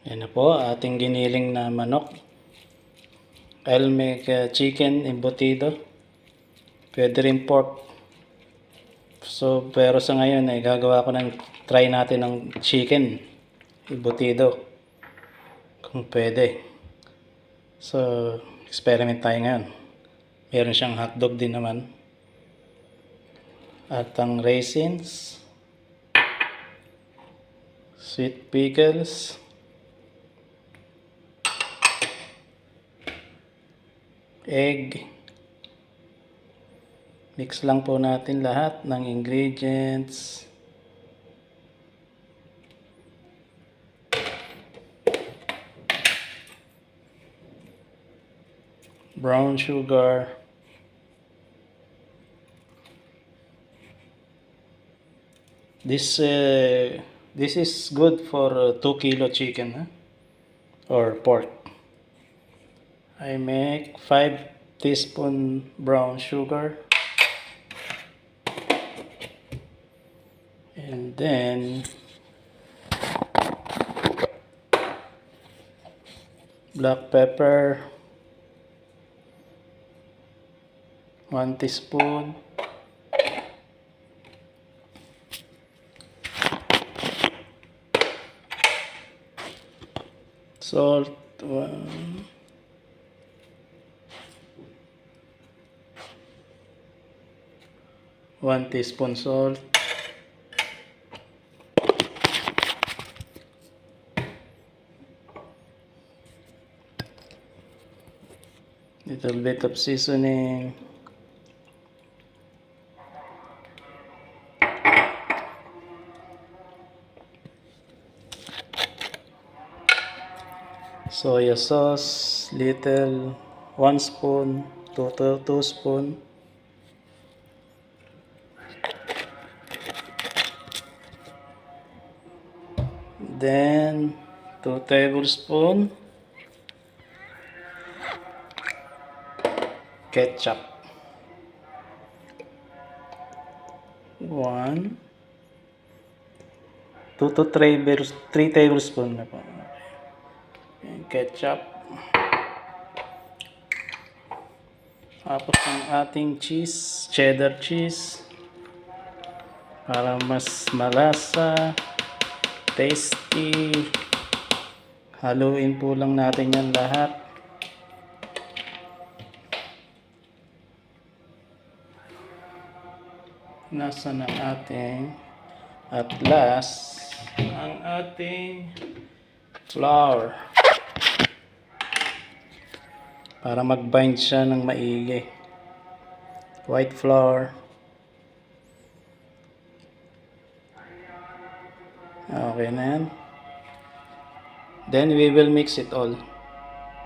Yan na po, ating giniling na manok. I'll make chicken embutido. Pwede rin pork. So, pero sa ngayon ay gagawa ko try natin ng chicken embutido. Kung pwede. So, experiment tayo ngayon. Meron siyang hotdog din naman. At ang raisins. Sweet pickles. Egg. Mix lang po natin lahat ng ingredients. Brown sugar. This is good for 2 kilo chicken or pork. I make 5 teaspoon brown sugar. And then black pepper 1 teaspoon. Salt 1 teaspoon salt. Little bit of seasoning. Soya sauce, little 1 spoon, 2 spoon. Then 2 tablespoon ketchup. 1 2 to 3 tablespoon na po. Ketchup. Tapos ang ating cheese, cheddar cheese, para mas malasa, tasty. Haluin po lang natin yan lahat. Nasa na ating at last ang ating flour para mag-bind siya ng maigi. White flour. Okay na yan. Then we will mix it all.